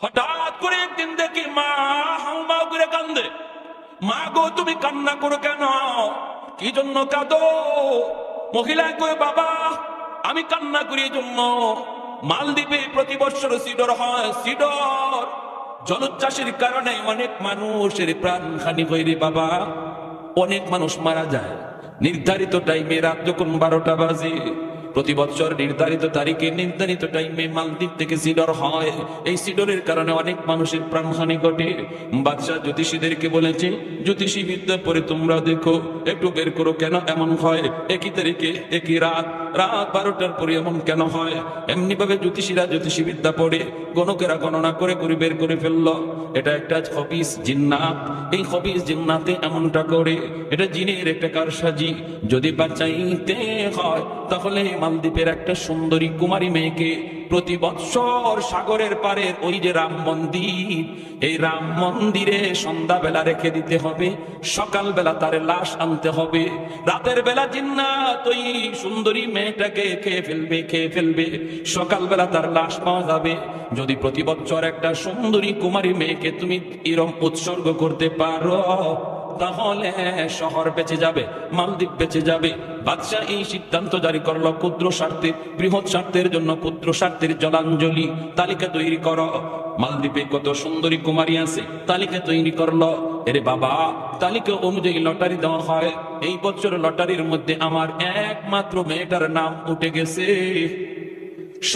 হঠাৎ করে একদিন দেখি মা হাউমাউ করে কান্দে। মা গো, তুমি কান্না করো কেন? কি জন্য কাঁদো? মহিলা কয়ে, বাবা আমি কান্না করি এই জন্য, মালদ্বীপে প্রতি বছর সিডর হয়। সিডর জলোচ্ছ্বাসের কারণে অনেক মানুষের প্রাণহানি হয় রে বাবা, অনেক মানুষ মারা যায়। নির্ধারিত টাইমে রাত যখন 12টা বাজে, প্রতি বছর নির্ধারিত তারিখে নির্ধারিত টাইমে মালদ্বীপ থেকে সিডর হয়। এই সিডরের কারণে অনেক মানুষের প্রাণহানি ঘটে। বাদশাহ জ্যোতিষীদেরকে বলেছে, জ্যোতিষী বিদ্যা পরে তোমরা দেখো, একটু বের করো কেন এমন হয়, একই তারিখে একই রাত 12টার পরে এমন কেন হয়। এমনি ভাবে জ্যোতিষীরা জ্যোতিষী বিদ্যা পড়ে গণকেরা গণনা করে করে বের করে ফেললো এটা একটা হবিস জিন্নাত। এই হবিস জিন্নাতে এমনটা করে, এটা জিনের একটা কারসাজি। যদি বাঁচাইতে হয় তাহলে মালদ্বীপের একটা সুন্দরী কুমারী মেয়েকে প্রতি বৎসর সাগরের পারের ওই যে রাম মন্দির, এই রাম মন্দিরে সন্ধ্যাবেলা রেখে দিতে হবে, সকালবেলা তার লাশ আনতে হবে। রাতের বেলা জিন্নাত ওই সুন্দরী মেয়েটাকে খেয়ে ফেলবে, সকালবেলা তার লাশ পাওয়া যাবে। যদি প্রতি বছর একটা সুন্দরী কুমারী মেয়েকে তুমি এরম উৎসর্গ করতে পারো, তাহলে শহর বেঁচে যাবে, মালদ্বীপ বেঁচে যাবে। বাদশাহ এই সিদ্ধান্ত জারি করলো, ক্ষুদ্র স্বার্থে বৃহৎ স্বার্থের জন্য ক্ষুদ্র স্বার্থের জলাঞ্জলি তালিকা তৈরি করো। মালদ্বীপে কত সুন্দরী কুমারী আছে তালিকা তৈরি করলো। এরে বাবা, তালিকা অনুযায়ী লটারি দেওয়া হয়। এই বছর লটারির মধ্যে আমার একমাত্র মেয়েটার নাম উঠে গেছে।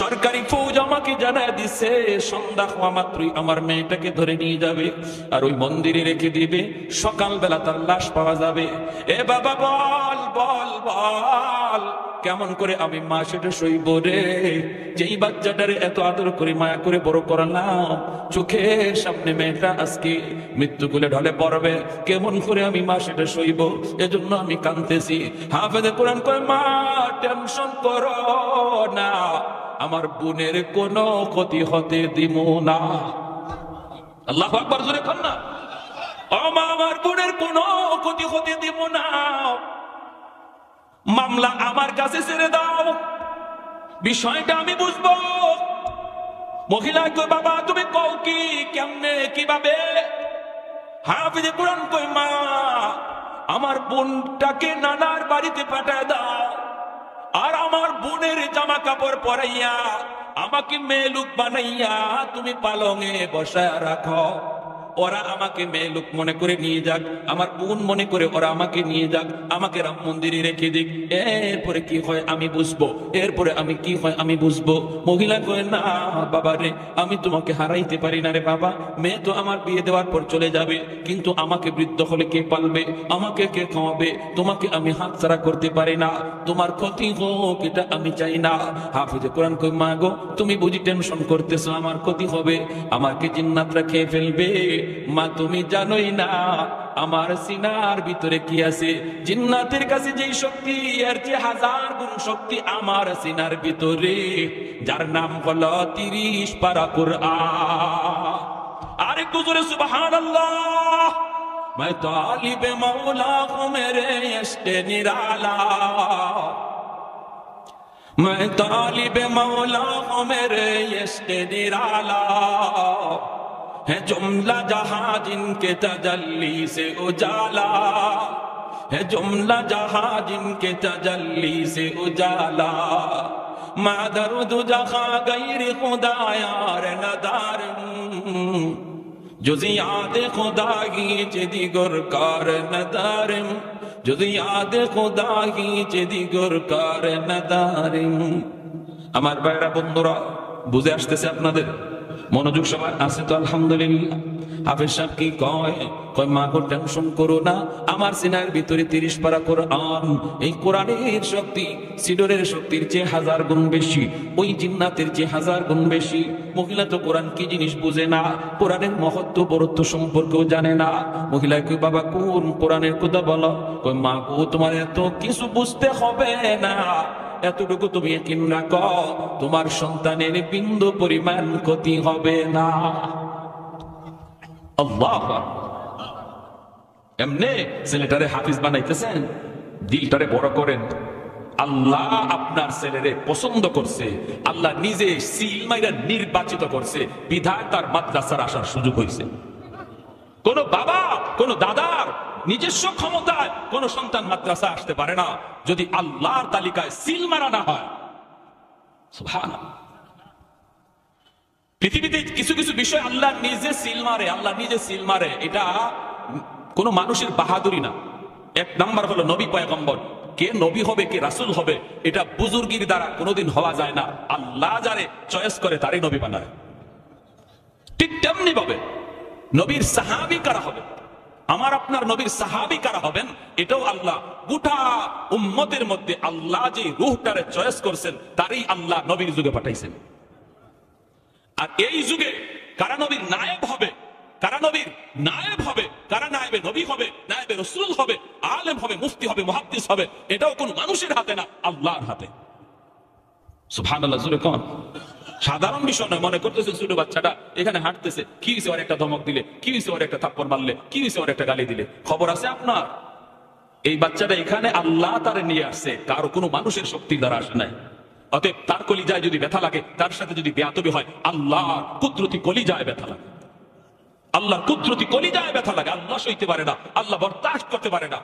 সরকারি ফৌজ আমাকে জানায় দিছে, সন্ধ্যা হওয়া মাত্রই আমার মেয়েটাকে ধরে নিয়ে যাবে আর ওই মন্দিরে রেখে দিবে, সকালবেলা তার লাশ পাওয়া যাবে। এ বাবা বল বল বল, কেমন করে আমি মা সেটা সইব রে? যেই বাচ্চাটারে এত আদর করে মায়া করে বড় করলাম, চোখের সামনে মেয়েটা আজকে মৃত্যু কোলে ঢলে পড়বে, কেমন করে আমি মা সেটা সইব? এজন্য আমি কাঁদতেছি। হাফেজে কোরআন কয়, মা টেনশন করো না, আমার বোনের কোনো ক্ষতি হতে দিব না। আল্লাহু আকবার, জোরে কর না। ও মা, আমার বোনের কোনো ক্ষতি হতে দিব না, মামলা আমার কাছে ছেড়ে দাও, বিষয়টা আমি বুঝবো। মহিলা কই, বাবা তুমি কও কি, কেমনে, কিভাবে? হাফেজে কোরআন কই, মা আমার বোনটাকে নানার বাড়িতে পাঠায় দাও, আর আমার বোনের জামা কাপড় পরাইয়া আমাকে মেয়েলুক বানাইয়া তুমি পালঙে বসায় রাখো। ওরা আমাকে মেয়েলুক মনে করে নিয়ে যাক, আমার বোন মনে করে ওরা আমাকে নিয়ে যাক, আমাকে রাম মন্দিরে রেখে দিক, এরপরে কি হয় আমি বুঝবো, এরপরে আমি কি হয় আমি বুঝবো। মহিলা কয়, না বাবা রে, আমি তোমাকে হারাইতে পারি না রে বাবা, মেয়ে তো আমার বিয়ে দেওয়ার পর চলে যাবে, কিন্তু আমাকে বৃদ্ধ হলে কে পালবে, আমাকে কে খাওয়াবে? তোমাকে আমি হাতছাড়া করতে পারি না, তোমার ক্ষতি হোক এটা আমি চাই না। হাফেজে কোরআন কই, মা গো তুমি বুঝি টেনশন করতেছো আমার ক্ষতি হবে, আমাকে জিন্নাতরা খেয়ে ফেলবে? মা তুমি জানোই না আমার সিনার ভিতরে কি আছে, জিন্নাতের কাছে যেই শক্তি এর চেয়ে 1000 গুণ শক্তি আমার সিনার ভিতরে, যার নাম হলো 30 পারা কুরআন। আরেকটু জোরে সুবহানাল্লাহ। मैं तालिब मौला हूं मेरे इश्क़ निराला, मैं तालिब मौला हूं मेरे इश्क़ निराला, है जुमला जहां जिनके तजल्ली से उजाला, है जुमला जहां जिनके तजल्ली से उजाला, मैं दर्द जहां गैर खुदा यार नदार, जुज़ी याद खुदा की दिगर कार नदारिम, जुज़ी याद खुदा की दिगर कार नदारिम। আমার ভাইরা বন্ধুরা, বুঝে আসতেছে আপনাদের? মনোযোগ সবার আছে তো? আলহামদুলিল্লাহ। হাফেজ সাহেব কি কয়? কয় মা গো টেনশন করো না, আমার সিনার ভিতরে 30 পারা কোরআন, এই কোরআনের শক্তি সিডরের শক্তির চেয়ে 1000 গুণ বেশি, ওই জিন্নাতের চেয়ে 1000 গুণ বেশি। মহিলা তো কোরআন কি জিনিস বুঝে না, কোরআনের মহত্ব বরত্ব সম্পর্কেও জানে না। মহিলা কই, বাবা কোন কোরআনের কথা বলো? কই মা গো তোমার এত কিছু বুঝতে হবে না, এতটুকু তুমি ইয়াকিন রাখো, তোমার সন্তানের বিন্দু পরিমাণ ক্ষতি হবে না। আল্লাহ, এমনে ছেলেটারে হাফিজ বানাইতেছেন, দিলটারে বড় করেন, আল্লাহ আপনার ছেলেরে পছন্দ করছে, আল্লাহ নিজে সিল মাইরা নির্বাচিত করছে, বিধায় তার মাদ্রাসার আসার সুযোগ হয়েছে। কোন বাবা কোন দাদার নিজস্ব ক্ষমতায় কোন সন্তান মাদ্রাসা আসতে পারে না যদি আল্লাহর তালিকায় সিল মারা না হয়। সুবহানাল্লাহ। পৃথিবীতে কিছু কিছু বিষয় আল্লাহ নিজে সিল মারে, আল্লাহ নিজে সিল মারে। এটা কোন মানুষের বাহাদুরি না। এক নাম্বার হলো নবী পয়গম্বর, কে নবী হবে কে রাসূল হবে এটা বুজুর্গির দ্বারা কোনোদিন হওয়া যায় না। আল্লাহ যারে চয়েস করে তারই নবী বানায়। ঠিক তেমনি ভাবে নবীর সাহাবী কারা হবে, আমার আপনার নবীর সাহাবী কারা হবেন, এটাও আল্লাহ গোটা উম্মতের মধ্যে আল্লাহ যে রূহটারে চয়েস করছেন তারই আল্লাহ নবীর যুগে পাঠাইছেন। আর এই যুগে কারা নবীর নায়েব হবে, কারা নবীর নায়েব হবে, কারা নায়েবে নবী হবে, নায়েবে রাসূল হবে, আলেম হবে, মুফতি হবে, মুহাদ্দিস হবে, এটাও কোন মানুষের হাতে না, আল্লাহর হাতে। সুবহানাল্লাহ। জোরে কোন সাধারণ বিষয় নয়। মনে করতেছে ছোট বাচ্চাটা এখানে হাঁটতেছে, কি হয়েছে ওর একটা ধমক দিলে, কি হয়েছে ওর একটা থাপ্পড় মারলে, কি হয়েছে ওর একটা গালি দিলে, খবর আছে আপনার? এই বাচ্চাটা এখানে আল্লাহ তারে নিয়ে আসছে, কারো কোনো মানুষের শক্তির দ্বারা আসে নাই। অতএব তার কলিজায় যদি ব্যথা লাগে, তার সাথে যদি বেয়াদবি হয়, আল্লাহর কুদরতি কলিজায় ব্যথা লাগে, আল্লাহর কুদরতি কলিজায় ব্যথা লাগে। আল্লাহ সইতে পারে না, আল্লাহ বরদাস্ত করতে পারে না।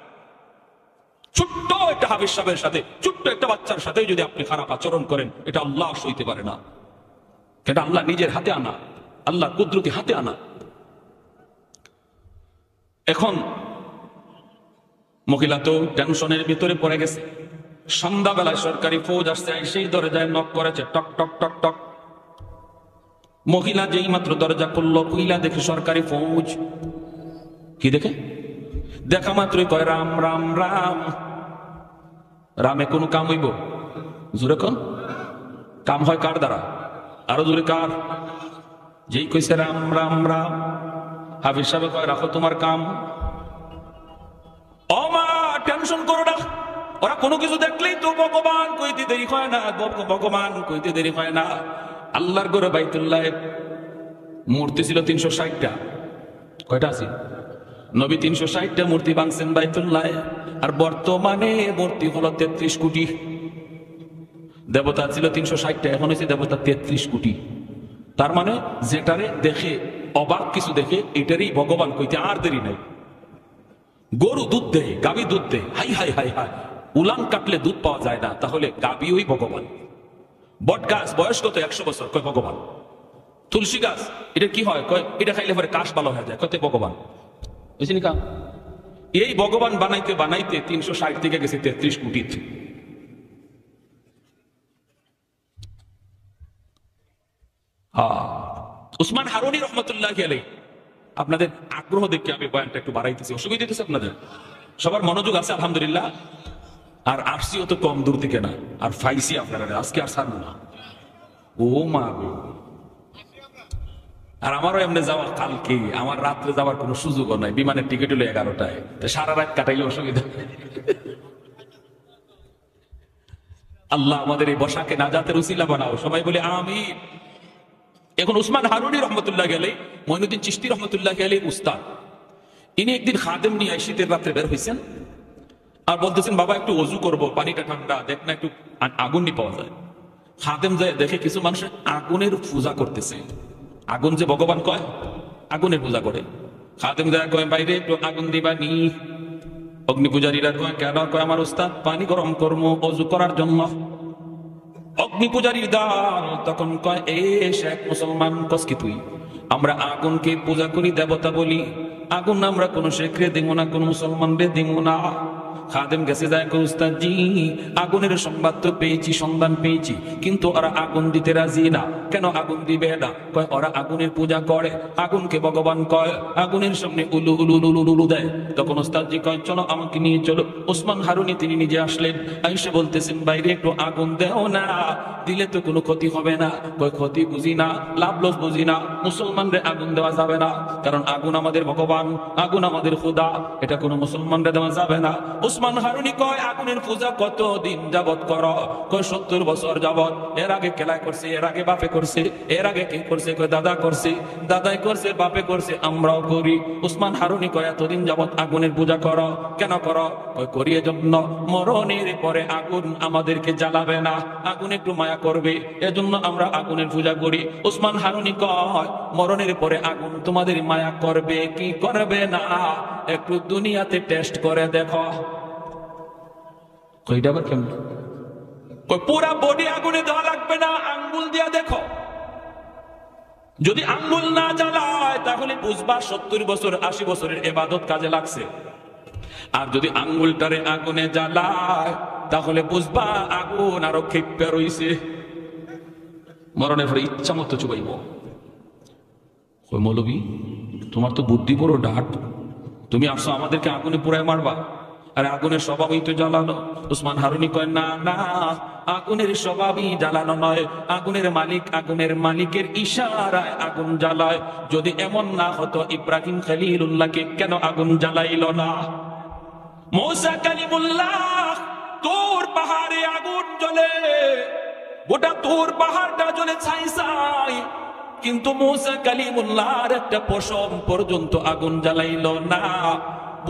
ছোট্ট একটা হাফেজ সাহেবের সাথে, ছোট্ট একটা বাচ্চার সাথে যদি আপনি খারাপ আচরণ করেন, এটা আল্লাহ সইতে পারে না। এটা আল্লাহ নিজের হাতে আনা, আল্লাহ কুদরতি হাতে আনা। এখন মহিলা তো টেনশনের ভিতরে পড়ে গেছে। সন্ধ্যাবেলায় সরকারি ফৌজ আসছে, সেই দরজায় নক করেছে, টক টক টক টক। মহিলা যেই মাত্র দরজা খুললো, কইলা দেখে সরকারি ফৌজ। কি দেখে? দেখা মাত্রই কয় রাম রাম রাম। রামে কোন কাম হইব? জোরে কোন কাম হয় কার দ্বারা? আরো জোরে কার? যেই কইছে রাম রাম রাম, হাফিজ সাহেব কয় রাখো তোমার কাম। ও মা, টেনশন করো না, ওরা কোনো কিছু দেখলেই তো ভগবান কইতে দেরি হয় না, ভগবান কইতে দেরি হয় না। আল্লাহর ঘরে বাইতুল্লাহ মূর্তি ছিল 360টা। কয়টা আছে? নবী 360টা মূর্তি বানছেন বাইতুল্লাহ। আর বর্তমানে মূর্তি হলো 33 কোটি। দেবতা ছিল 360টা, এখন হয়েছে দেবতা 33 কোটি। তার মানে যেটারে দেখে অবাক কিছু দেখে, এটারই ভগবান কইতে আর দেরি নাই। গরু দুধ দেয়, গাভী দুধ দেয়, হাই হাই হাই হাই, উলান কাটলে দুধ পাওয়া যায় না, তাহলে গাভী ওই ভগবান। বট গাছ বয়স কত? 100 বছর, কয় ভগবান। তুলসী গাছ এটা কি হয়? কয় এটা খাইলে পরে কাশ ভালো হয়ে যায়, কত ভগবান। বুঝলি কা? এই ভগবান বানাইতে বানাইতে 360 থেকে গেছে 33 কোটি। উসমান হারুনি রহমতুল্লাহি আলাইহি, আপনাদের আগ্রহ দেখে আমি বয়ানটা একটু বাড়াইতেছি, অসুবিধা হইতেছে আপনাদের? সবার মনোযোগ আছে আলহামদুলিল্লাহ। আর আসছিও তো কম দূর থেকে না, আর ফাইসি আপনারা আজকে আর ছাড়বো না। ও মা গো, আর আমারও এমনি যাওয়া কালকে, আমার রাত্রে যাওয়ার কোনো সুযোগও নাই, বিমানের টিকিট হলো 11টায়, তো সারা রাত কাটাইলে অসুবিধা। আল্লাহ আমাদের এই বসাকে নাজাতের উসিলা বানাও, সবাই বলে আমিন। এখন উসমান হারুনি রহমতুল্লাহ আলাইহি, মঈনুদ্দিন চিশতি রহমতুল্লাহ আলাইহি উস্তাদ, ইনি একদিন খাদেম নিয়ে শীতের রাত্রে বের হয়েছেন, আর বলতেছেন বাবা একটু ওযু করব, পানিটা ঠান্ডা, দেখ না একটু আগুন নি পাওয়া যায়। খাদেম যায় দেখে কিছু মানুষ আগুনের পূজা করতেছে। আগুন যে ভগবান কয়, আগুনের পূজা করে। খাদেম যায় কয় বাইরে একটু আগুন দিবা নি। অগ্নি পূজারীরা কয় কেন? কয় আমার উস্তাদ পানি গরম করবো ওযু করার জন্য। অগ্নি পূজারীর দল তখন কয় এ শেখ মুসলমান, কস কি তুই? আমরা আগুনকে পূজা করি, দেবতা বলি, আগুন আমরা কোন শেখরে দিব না, কোন মুসলমানরে দিব না। খাদেম গেছে যায় কয় উস্তাদ জি, আগুনের সংবাদ তো পেয়েছি, সন্ধান পেয়েছি, কিন্তু ওরা আগুন দিতে রাজি না। কেন আগুন দিবে না? কয় ওরা আগুনের পূজা করে, আগুনকে ভগবান কয়, আগুনের সামনে উলু উলু উলু উলু দেয়। তখন উস্তাদ জি কয় চলো আমাকে নিয়ে চলো। ওসমান হারুনি তিনি নিজে আসলেন, আইসে বলতেছেন বাইরে একটু আগুন দেও না, দিলে তো কোনো ক্ষতি হবে না। কয় ক্ষতি বুঝি না, লাভ লস বুঝি না, মুসলমানরে আগুন দেওয়া যাবে না, কারণ আগুন আমাদের ভগবান, আগুন আমাদের খোদা, এটা কোনো মুসলমানরে দেওয়া যাবে না। উসমান হারুনি কয় আগুনের পূজা কত দিন যাবত করো? কয় 70 বছর যাবত। এর আগে কেলা করছে, এর আগে বাপে করছে, এর আগে কে করছে? কয় দাদা করছে, দাদাই করছে, বাপে করছে, আমরাও করি। উসমান হারুনি কয় এতদিন যাবত আগুনের পূজা করো কেন করো? কয় করি এজন্য মরণের পরে আগুন আমাদেরকে জ্বালাবে না, আগুন একটু মায়া করবে, এজন্য আমরা আগুনের পূজা করি। উসমান হারুনি কয় মরণের পরে আগুন তোমাদের মায়া করবে কি করবে না একটু দুনিয়াতে টেস্ট করে দেখো। কইটা আবার কেমন? কই পুরা বডি আগুনে দেওয়া লাগবে না, আঙ্গুল দিয়া দেখো। যদি আঙ্গুল না জ্বালায় তাহলে বুঝবা 70 বছর 80 বছরের ইবাদত কাজে লাগছে। আর যদি আঙ্গুলটারে আগুনে জ্বালায় তাহলে বুঝবা আগুন আরো ক্ষিপ্ত রইছে, মরণের পরে ইচ্ছা মতো চুবাইব। কই মৌলবী তোমার তো বুদ্ধি বড় ডাট, তুমি আসো আমাদেরকে আগুনে পুরায় মারবা? আরে আগুনের স্বভাবই তো জ্বালানো। উসমান হারুনি কয় না না, আগুনের স্বভাবই জ্বালানো নয়, আগুনের মালিক, আগুনের মালিকের ইশারায় আগুন জ্বালায়। যদি এমন না হতো ইব্রাহিম খলিলুল্লাহকে কেন আগুন জ্বালাইল না? মুসা কালিমুল্লাহ তুর পাহাড়ে আগুন জ্বলে, গোটা তুর পাহাড়টা জ্বলে ছাই ছাই, কিন্তু মুসা কালিমুল্লাহর একটা পশম পর্যন্ত আগুন জ্বালাইল না।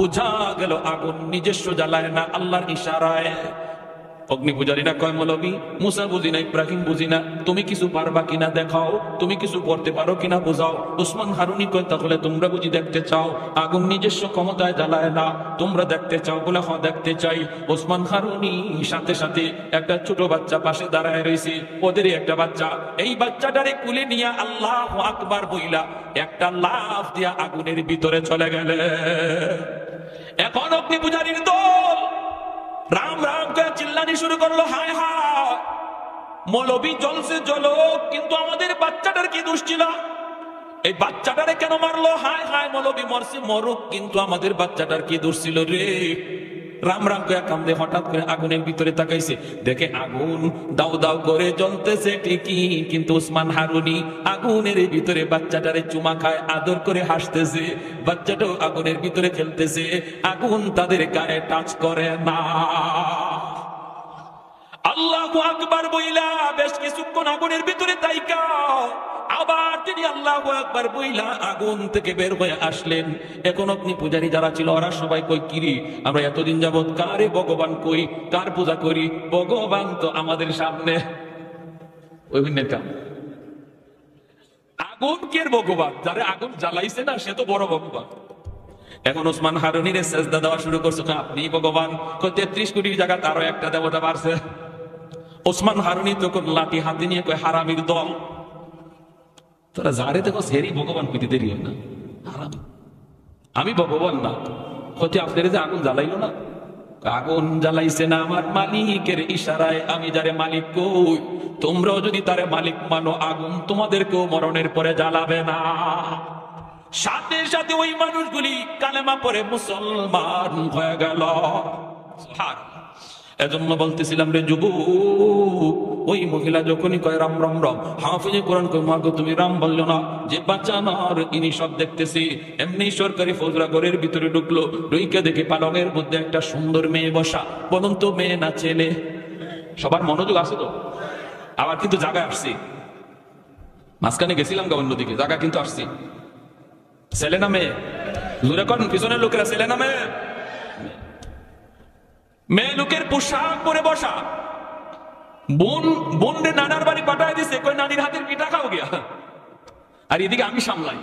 বুঝা গেল আগুন নিজস্ব জ্বালায় না, আল্লাহর ইশারায়। অগ্নি পূজারীরা কয় মৌলবী মুসা বুঝি না, ইব্রাহিম বুঝি না, তুমি কিছু পারবা কিনা দেখাও, তুমি কিছু করতে পারো কিনা বোঝাও। উসমান হারুনি কয় তাহলে তোমরা বুঝি দেখতে চাও আগুন নিজস্ব ক্ষমতায় জ্বালায় না, তোমরা দেখতে চাও? বলে হ্যাঁ দেখতে চাই। উসমান হারুনি সাথে সাথে একটা ছোট বাচ্চা পাশে দাঁড়ায় রয়েছে, ওদেরই একটা বাচ্চা, এই বাচ্চাটারে কুলে নিয়ে আল্লাহু আকবার বইলা একটা লাফ দিয়া আগুনের ভিতরে চলে গেলে। এখন অগ্নি পূজারীর দল রাম রাম করে চিল্লানি শুরু করলো, হায় হায় মৌলবী জ্বলছে জ্বলো, কিন্তু আমাদের বাচ্চাটার কি দোষ ছিল? এই বাচ্চাটারে কেন মারলো? হায় হায় মৌলবী মরছে মরুক, কিন্তু আমাদের বাচ্চাটার কি দোষ ছিল রে? রাম রাম করে কামদে হঠাৎ করে আগুনের ভিতরে তাকাইছে, দেখে আগুন দাউ দাউ করে জ্বলতেছে ঠিকই, কিন্তু উসমান হারুনি আগুনের ভিতরে বাচ্চাটারে চুমা খায়, আদর করে হাসতেছে, বাচ্চাটাও আগুনের ভিতরে খেলতেছে, আগুন তাদের গায়ে টাচ করে না। আল্লাহু আকবার বইলা বেশ কিছুক্ষণ আগুনের ভিতরে তাইকা আবার তিনি আল্লাহু আকবার বইলা আগুন থেকে বের হয়ে আসলেন। এখন অগ্নি পূজারী যারা ছিল ওরা সবাই কই কিরি আমরা এতদিন যাবত কারে ভগবান কই, কার পূজা করি? ভগবান তো আমাদের সামনে। আগুন কে ভগবান? যারা আগুন জ্বালাইছে না সে তো বড় ভগবান। এখন ওসমান হারুনির সেজদা দেওয়া শুরু করছে, আপনি ভগবান। 33 কোটির জায়গা তারও একটা দেবতা বাড়ছে। ওসমান হারুনি তখন লাঠি হাতে নিয়ে কয় হারামির দল, তোরা যারে দেখো সেরই ভগবান পিতে দেরি হয় না, হারাম। আমি ভগবান না, হচ্ছে আপনাদের যে আগুন জ্বালাইলো না, আগুন জ্বালাইছে না আমার মালিকের ইশারায়, আমি যারে মালিক কই, তোমরাও যদি তারে মালিক মানো আগুন তোমাদেরকেও মরণের পরে জ্বালাবে না। সাথে সাথে ওই মানুষগুলি কালেমা পড়ে মুসলমান হয়ে গেল। এজন্য বলতেছিলাম রে যুবক, ওই মহিলা যখনই কয় রাম রাম রাম, হাফিজে কোরআন কয় মাগো তুমি রাম বললো না, যে বাচ্চানার ইনি সব দেখতেছি। এমনি সরকারি ফজরা ঘরের ভিতরে ঢুকলো, ঢুইকে দেখে পালঙের মধ্যে একটা সুন্দর মেয়ে বসা। বলুন তো মেয়ে না ছেলে? সবার মনোযোগ আছে তো? আবার কিন্তু জায়গায় আসছি, মাঝখানে গেছিলাম গা অন্যদিকে, জায়গা কিন্তু আসছি। ছেলে না মেয়ে? জোরে করেন, পিছনের লোকেরা ছেলে না মেয়ে? মেয়ে লোকের পোশাক পরে বসা। বোন রে নানার বাড়ি পাঠায় দিছে, কই নানির হাতের পিঠা খাও গিয়া। আর এদিকে আমি সামলাই,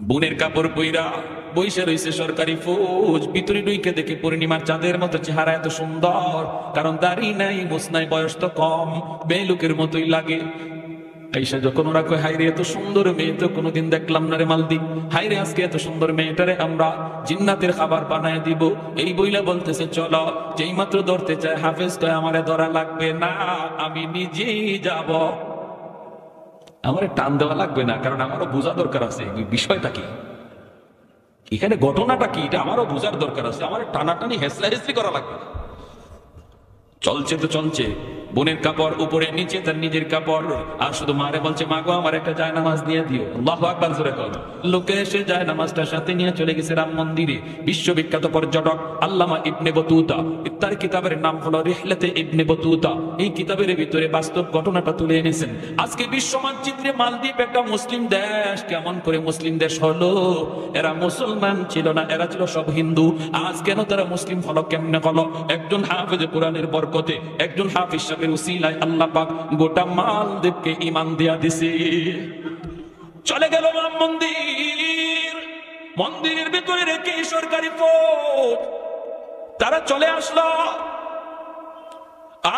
বোনের কাপড় পইরা বইসে রইছে সরকারি ফৌজ। ভিতরে ঢুইকে দেখে পূর্ণিমার চাঁদের মতো চেহারা, এত সুন্দর, কারণ দাড়ি নাই, মোছ নাই, বয়স তো কম, মেয়ে লোকের মতোই লাগে। আইসা যখন ওরা কয় হাইরে এত সুন্দর মেয়ে তো কোনোদিন দেখলাম না রে মালদ্বীপ, হাইরে আজকে এত সুন্দর মেয়েটারে আমরা জিন্নাতের খাবার বানায় দিব, এই বইলা বলতেছে চলো। যেই মাত্র ধরতে চায় হাফেজ কয় আমারে ধরা লাগবে না, আমি নিজেই যাব। আমারে টান দেওয়া লাগবে না, কারণ আমারও বোঝা দরকার আছে বিষয়টা কি, এখানে ঘটনাটা কি, এটা আমারও বোঝার দরকার আছে। আমার টানাটানি হেসলা হেসলি করা লাগবে না। চলছে তো চলছে, বোনের কাপড় উপরে নিচে তার নিজের কাপড়, আর শুধু মারে বলছে মা গো আমার একটা জায়নামাজ দিয়ে দিও। আল্লাহু আকবার জোরে কর। লোকে এসে জায়নামাজটার সাথে নিয়ে চলে গেছে রাম মন্দিরে। বিশ্ববিখ্যাত পর্যটক আল্লামা ইবনে বতুতা, তার কিতাবের নাম হলো রিহলাতে ইবনে বতুতা, এই কিতাবের ভিতরে বাস্তব ঘটনাটা তুলে এনেছেন। আজকে বিশ্ব মানচিত্রে মালদ্বীপ একটা মুসলিম দেশ, কেমন করে মুসলিম দেশ হলো? এরা মুসলমান ছিল না, এরা ছিল সব হিন্দু। আজ কেন তারা মুসলিম হলো, কেমনে হলো? একজন হাফেজ কোরআনের বরকতে, একজন হাফেজ সাহেবের উসিলায় আল্লাহ পাক গোটা মালদ্বীপকে ঈমান দিয়া দিছে। চলে গেল রাম মন্দির, মন্দিরের ভিতরে রেখে সরকারি ফৌজ তারা চলে আসলো।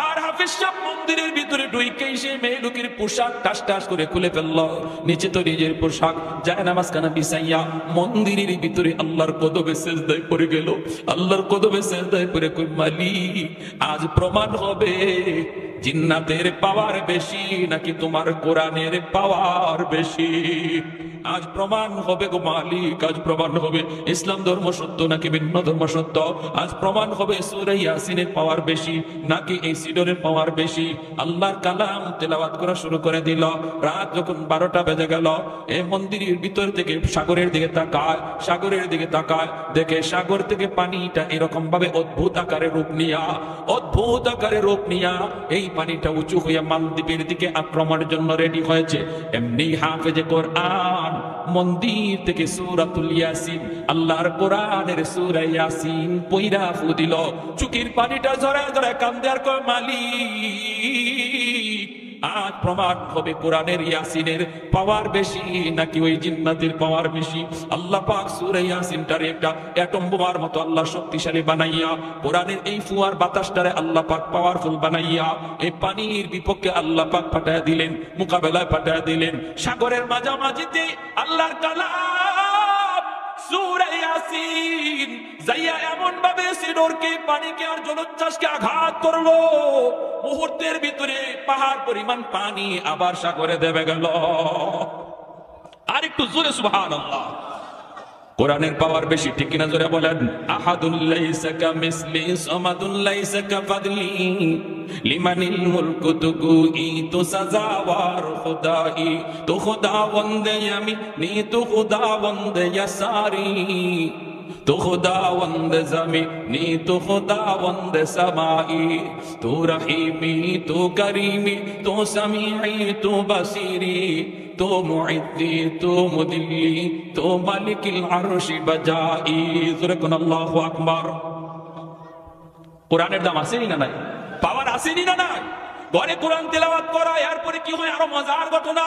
আর হাফেজ সাহেব মন্দিরের ভিতরে ঢুকে সে মেয়ে লোকের পোশাক টাস টাস করে খুলে ফেললো। নিচে তো নিজের পোশাক, যায় নামাজখানা বিছাইয়া মন্দিরের ভিতরে আল্লাহর কদমে সিজদায় পড়ে গেল। আল্লাহর কদমে সিজদায় পড়ে কই মালিক, আজ প্রমাণ হবে জিন্নাতের পাওয়ার বেশি নাকি তোমার কোরআনের পাওয়ার বেশি। আজ প্রমাণ হবে গো মালিক, আজ প্রমাণ হবে ইসলাম ধর্ম সত্য নাকি ভিন্ন ধর্ম সত্য। আজ প্রমাণ হবে সূরা ইয়াসিনের পাওয়ার বেশি নাকি এই সিডরের পাওয়ার বেশি। আল্লাহর কালাম তেলাওয়াত করা শুরু করে দিল। রাত যখন 12টা বেজে গেল, এই মন্দিরের ভিতর থেকে সাগরের দিকে তাকায়, সাগরের দিকে তাকায়, দেখে সাগর থেকে পানিটা এরকম ভাবে অদ্ভুত আকারে রূপ নিয়া, অদ্ভুত আকারে রূপ নিয়া এই পানিটা উঁচু হইয়া মালদ্বীপের দিকে আক্রমণের জন্য রেডি হয়েছে। এমনি হাফেজে কোরআন মন্দির থেকে সূরাতুল ইয়াসিন, আল্লাহর কোরআনের সূরা ইয়াসিন পয়রা ফু দিল। চোখের পানিটা ঝরায় ঝরায় কান্দে আর কয় মালিক, আজ প্রমাণ হবে কোরআনের ইয়াসিনের পাওয়ার বেশি নাকি ওই জিন্নাতের পাওয়ার বেশি। আল্লাহ পাক সূরা ইয়াসিনটারে একটা অ্যাটম বোমার মতো আল্লাহ শক্তিশালী বানাইয়া, কোরআনের এই ফুয়ার বাতাসটারে আল্লাহ পাক পাওয়ারফুল বানাইয়া এই পানির বিপক্ষে আল্লাহ পাক পাঠায়া দিলেন, মোকাবেলায় পাঠায়া দিলেন। সাগরের মাঝামাঝিতে আল্লাহর কালাম সূরা ইয়াসিন যাইয়া এমন ভাবে সিডরকে, পানিকে আর জলোচ্ছ্বাসকে আঘাত করলো, মুহূর্তের ভিতরে পাহাড় পরিমাণ পানি আবার সাগরে দেবে গেল। আর একটু জোরে সুবহানাল্লাহ। কোরআনের পাওয়ার বেশি, ঠিক কিনা জোরে বলেন। আহাদুল লাইসা কামিসলি সামাদুল লাইসা কাফাদলি লিমানিল মুলকু তুকুই তো সাজাওয়ার খুদাই তো খুদাওয়ান্দে ইয়ামিনি তো খুদাওয়ান্দে ইয়াসারি तो खुदावंद ज़मीनी तो खुदावंद समाई, तो रहीमी तो करीमी तो समीई तो बसीरी, तो मुइद्दी तो मुदिल्ली तो मालिकिल अर्शी बजाई। ज़ुरकुन अल्लाहु अकबर। কোরআনের দাম আসেনি না নাই? পাওয়ার আসেনি না নাই? ঘরে কোরআন তেলাওয়াত করা, এরপরে কি হয় আরো মজার ঘটনা।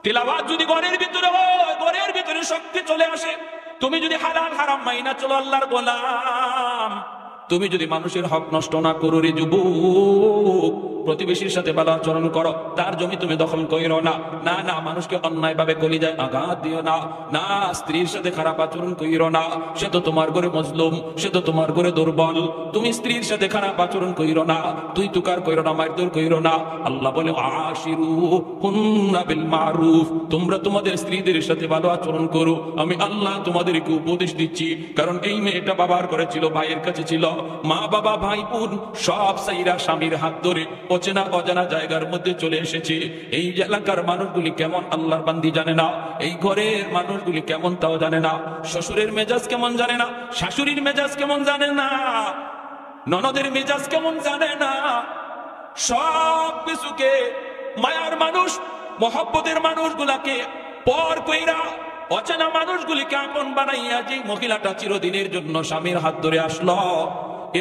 তেলাওয়াত যদি ঘরের ভিতরে হয়, ঘরের ভিতরে শক্তি চলে আসে। তুমি যদি হালাল হারাম মাইনা চলো আল্লাহর গোলাম, তুমি যদি মানুষের হক নষ্ট না করো রে যুবক, প্রতিবেশীর সাথে ভালো আচরণ করো, তার জমি তুমি দখল কইরো না, না না মানুষকে অন্যায় ভাবে কলিজায় আঘাত দিও না, না স্ত্রীর সাথে খারাপ আচরণ কইরো না, সে তো তোমার ঘরে মজলুম, সে তো তোমার ঘরে দুর্বল, তুমি স্ত্রীর সাথে খারাপ আচরণ কইরো না, তুই তুকার কইরো না, মারধর কইরো না। আল্লাহ বলে আশিরু হুন্না বিল মারুফ, তোমরা তোমাদের স্ত্রীদের সাথে ভালো আচরণ করো। আমি আল্লাহ তোমাদেরকে উপদেশ দিচ্ছি, কারণ এই মেয়েটা বাবার ঘরে ছিল, ভাইয়ের কাছে ছিল, মা বাবা ভাই বোন সব সাইরা স্বামীর হাত ধরে অচেনা অজানা জায়গার মধ্যে চলে এসেছে। এই এলাকার মানুষগুলি কেমন আল্লাহর বান্দি জানে না, এই ঘরের মানুষগুলি কেমন তাও জানে না, শ্বশুরের মেজাজ কেমন জানে না, শাশুড়ির মেজাজ কেমন জানে না, ননদের মেজাজ কেমন জানে না। সব কিছুকে মায়ার মানুষ, মহব্বতের মানুষগুলাকে পর কইরা অচেনা মানুষগুলিকে আপন বানাইয়া যে মহিলাটা চিরদিনের জন্য স্বামীর হাত ধরে আসলো,